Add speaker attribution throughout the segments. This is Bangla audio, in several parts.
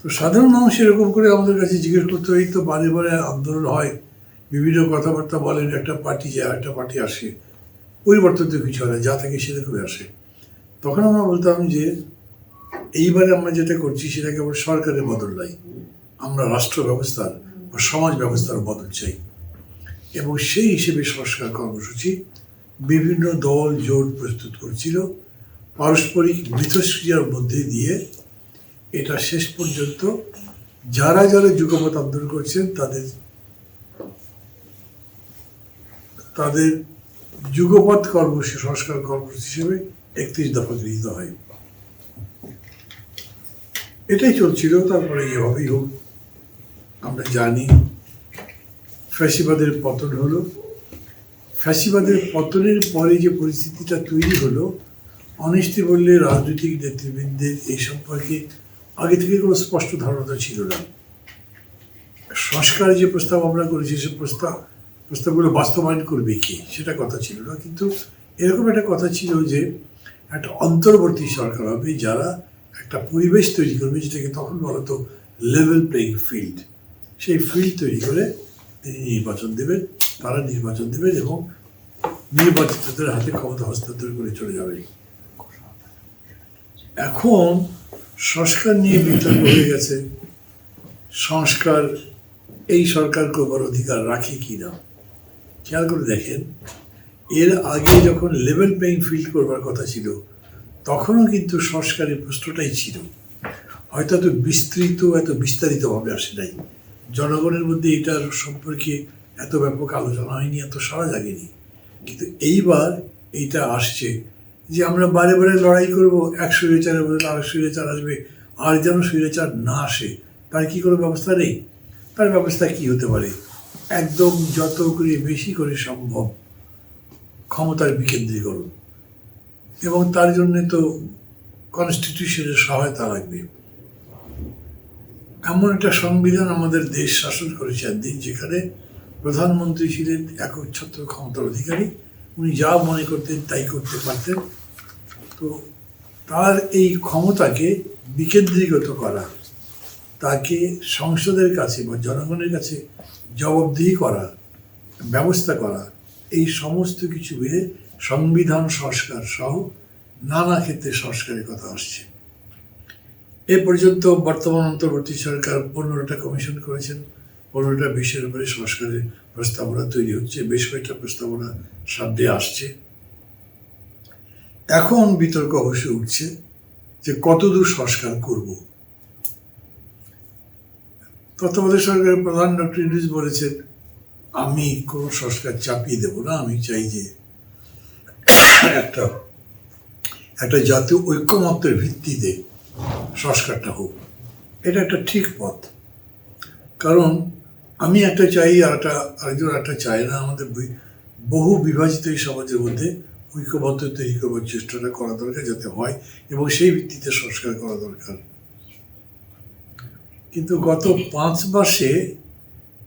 Speaker 1: তো সাধারণ মানুষ এরকম করে আমাদের কাছে জিজ্ঞেস করতে এই তো বারে বারে আন্দোলন হয়, বিভিন্ন কথাবার্তা বলেন, একটা পার্টি যায় একটা পার্টি আসে, পরিবর্তন তো কিছু হয় না, যা থাকে সেরকমই আসে। তখন আমরা বলতাম যে এইবারে আমরা যেটা করছি সেটা কেবল সরকারের বদল নাই, আমরা রাষ্ট্র ব্যবস্থার বা সমাজ ব্যবস্থার বদল চাই। এবং সেই হিসেবে সংস্কার কর্মসূচি বিভিন্ন দল জোট প্রস্তুত করছিল, পারস্পরিক মিথস্ক্রিয়ার মধ্যে দিয়ে এটা শেষ পর্যন্ত যারা যারা যুগপৎ আন্দোলন করছেন তাদের তাদের যুগপৎ কর্মসূচি সংস্কার কর্মসূচি হিসেবে 31 দফা গৃহীত হয়। এটাই চলছিল। তারপরে এভাবেই হোক আমরা জানি ফ্যাসিবাদের পতন হলো। ফ্যাসিবাদের পতনের পরে যে পরিস্থিতিটা তৈরি হলো, অনেস্টি বললে রাজনৈতিক নেতৃবৃন্দের এই সম্পর্কে আগে থেকে কোনো স্পষ্ট ধারণা ছিল না। সংস্কারের যে প্রস্তাব আমরা করেছি সে প্রস্তাবগুলো বাস্তবায়ন করবে কি সেটা কথা ছিল না, কিন্তু এরকম একটা কথা ছিল যে একটা অন্তর্বর্তী সরকার হবে যারা একটা পরিবেশ তৈরি করবে, যেটাকে তখন বলা হতো লেভেল প্লেইং ফিল্ড। সেই ফিল্ড তৈরি করে তিনি নির্বাচন দেবেন, তারা নির্বাচন দেবেন এবং নির্বাচিতদের হাতে ক্ষমতা হস্তান্তর করে চলে যাবে। এখন সংস্কার নিয়ে বিতর্ক হয়ে গেছে। সংস্কার এই সরকার করবার অধিকার রাখে কি না খেয়াল করে দেখেন, এর আগে যখন লেভেল প্লেইং ফিল্ড করবার কথা ছিল তখনও কিন্তু সংস্কারের প্রশ্নটাই ছিল, হয়তো এত বিস্তারিতভাবে আসে নাই, জনগণের মধ্যে এটার সম্পর্কে এত ব্যাপক আলোচনা হয়নি, এত সাড়া জাগেনি। কিন্তু এইবার এইটা আসছে যে আমরা বারে বারে লড়াই করব, এক স্বৈরাচারের বদলে আরেক স্বৈরাচার আসবে, আর যেন স্বৈরাচার না আসে তার কি কোনো ব্যবস্থা নেই? তার ব্যবস্থা কি হতে পারে? একদম যত করে বেশি করে সম্ভব ক্ষমতার বিকেন্দ্রীকরণ, এবং তার জন্যে তো কনস্টিটিউশনের সহায়তা লাগবে। এমন একটা সংবিধান আমাদের দেশ শাসন করেছে একদিন, যেখানে প্রধানমন্ত্রী ছিলেন একচ্ছত্র ক্ষমতার অধিকারী, উনি যা মনে করতেন তাই করতে পারতেন। তো তার এই ক্ষমতাকে বিকেন্দ্রীকৃত করা, তাকে সংসদের কাছে বা জনগণের কাছে জবাবদিহি করা, ব্যবস্থা করা, এই সমস্ত কিছু মিলে সংবিধান সংস্কার সহ নানা ক্ষেত্রে সংস্কারের কথা আসছে। এ পর্যন্ত বর্তমান অন্তর্বর্তী সরকার 15টা কমিশন করেছেন, 15টা বিষয়ের উপরে সংস্কারের প্রস্তাবনা তৈরি হচ্ছে, বেশ কয়েকটা প্রস্তাবনা সামনে আসছে। এখন বিতর্ক অবশ্য উঠছে যে কতদূর সংস্কার করব। তত্ত্বাবধায়ক সরকারের প্রধান ডক্টর ইউনূস বলেছেন, আমি কোনো সংস্কার চাপিয়ে দেব না, আমি চাই যে একটা জাতীয় ঐক্যমত্যের ভিত্তিতে সংস্কারটা হোক। এটা একটা ঠিক পথ, কারণ আমি একটা চাই আর আরেকজন একটা চাই না। আমাদের বহু বিভাজিত এই সমাজের মধ্যে ঐক্যবদ্ধ তৈরি করবার চেষ্টাটা করা দরকার যাতে হয়, এবং সেই ভিত্তিতে সংস্কার করা দরকার। কিন্তু গত 5 মাসে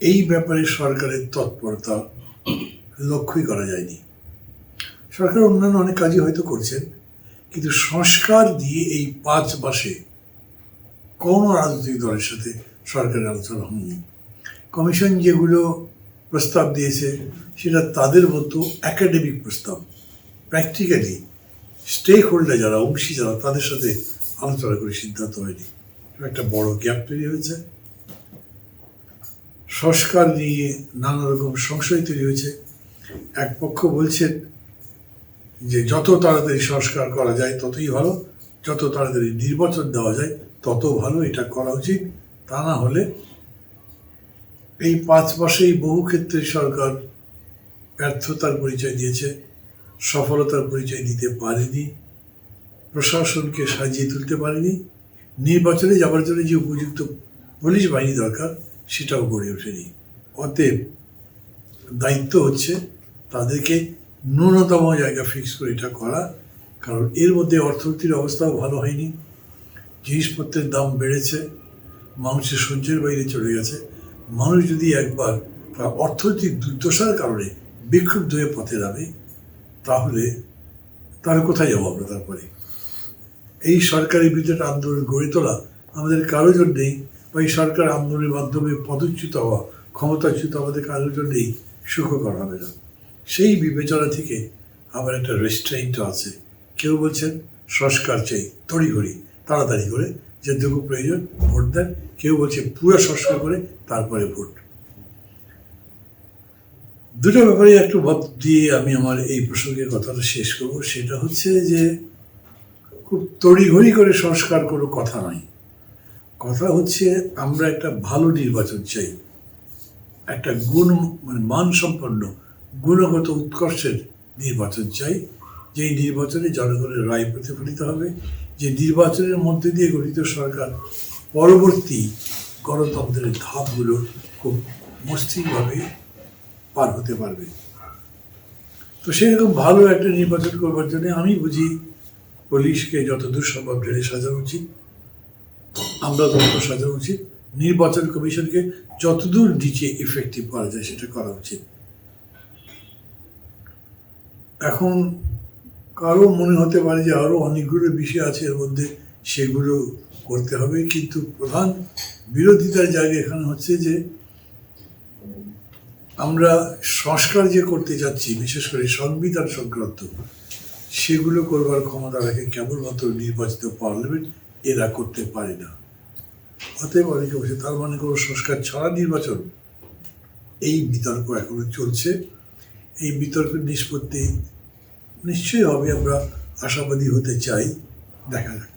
Speaker 1: এই ব্যাপারে সরকারের তৎপরতা লক্ষ্যই করা যায়নি। সরকার অন্যান্য অনেক কাজই হয়তো করছেন, কিন্তু সংস্কার দিয়ে এই 5 মাসে কোনো রাজনৈতিক দলের সাথে সরকারের আলোচনা হয়নি। কমিশন যেগুলো প্রস্তাব দিয়েছে সেটা তাদের মতো একাডেমিক প্রস্তাব, প্র্যাকটিক্যালি স্টেক হোল্ডার যারা, অংশী যারা, তাদের সাথে আলোচনা করে সিদ্ধান্ত হয়নি। একটা বড় গ্যাপ তৈরি হয়েছে। সংস্কার নিয়ে নানা রকম সংশয় তৈরি হয়েছে। এক পক্ষ বলছেন যে যত তাড়াতাড়ি সংস্কার করা যায় ততই ভালো, যত তাড়াতাড়ি নির্বাচন দেওয়া যায় তত ভালো, এটা করা উচিত। তা না হলে এই 5 মাসেই বহু ক্ষেত্রে সরকার ব্যর্থতার পরিচয় দিয়েছে, সফলতার পরিচয় দিতে পারেনি, প্রশাসনকে সাজিয়ে তুলতে পারেনি, নির্বাচনে যাওয়ার জন্য যে উপযুক্ত পুলিশ বাহিনী দরকার সেটাও গড়ে ওঠেনি। অতএব দায়িত্ব হচ্ছে তাদেরকে ন্যূনতম জায়গা ফিক্স করে এটা করা, কারণ এর মধ্যে অর্থনীতির অবস্থাও ভালো হয়নি, জিনিসপত্রের দাম বেড়েছে, মানুষের সহ্যের বাইরে চলে গেছে। মানুষ যদি একবার অর্থনৈতিক দুর্দশার কারণে বিক্ষুব্ধ হয়ে পথে নামে, তাহলে তার কোথায় যাবো আমরা? তারপরে এই সরকারি বিরুদ্ধে আন্দোলন গড়ে তোলা আমাদের কারোর জন্যেই, বা এই সরকার আন্দোলনের মাধ্যমে পদচ্যুত হওয়া, ক্ষমতাচ্যুত আমাদের কারোর জন্যেই সুখকর হবে না। সেই বিবেচনা থেকে আবার একটা রেস্ট্রেইন্ট আছে। কেউ বলছেন সংস্কার চাই তড়িঘড়ি, তাড়াতাড়ি করে, যেটুকু প্রয়োজন ভোট দেন। কেউ বলছে পুরো সংস্কার করে তারপরে ভোট। দুটো ব্যাপারে একটু মত দিয়ে আমি আমার এই প্রসঙ্গের কথাটা শেষ করব। সেটা হচ্ছে যে খুব তড়িঘড়ি করে সংস্কার কোনো কথা নয়। কথা হচ্ছে আমরা একটা ভালো নির্বাচন চাই, একটা মানসম্পন্ন গুণগত উৎকর্ষের নির্বাচন চাই, যেই নির্বাচনে জনগণের রায় প্রতিফলিত হবে, যে নির্বাচনের মধ্যে দিয়ে গঠিত সরকার পরবর্তী গণতন্ত্রের ধাপগুলো খুব মসৃণভাবে পার হতে পারবে। তো সেরকম ভালো একটা নির্বাচন করবার জন্য আমি বুঝি পুলিশকে যতদূর সম্ভব ঢেলে সাজানো উচিত, আমরা তত সাজানো উচিত, নির্বাচন কমিশনকে যতদূর নিচে ইফেক্টিভ করা যায় সেটা করা উচিত। এখন কারো মনে হতে পারে যে আরো অনেকগুলো বিষয় আছে এর মধ্যে, সেগুলো করতে হবে, কিন্তু প্রধান বিরোধিতার জায়গা এখানে হচ্ছে যে আমরা সংস্কার যে করতে যাচ্ছি, বিশেষ করে সংবিধান সংক্রান্ত, সেগুলো করবার ক্ষমতা রাখে কেবলমাত্র নির্বাচিত পার্লামেন্ট, এরা করতে পারে না। অতএব অনেকে বসে তার মানে কোনো সংস্কার ছাড়া নির্বাচন, এই বিতর্ক এখনো চলছে। এই বিতর্কের নিষ্পত্তি নিশ্চয়ই হবে, আমরা আশাবাদী হতে চাই, দেখা যাক।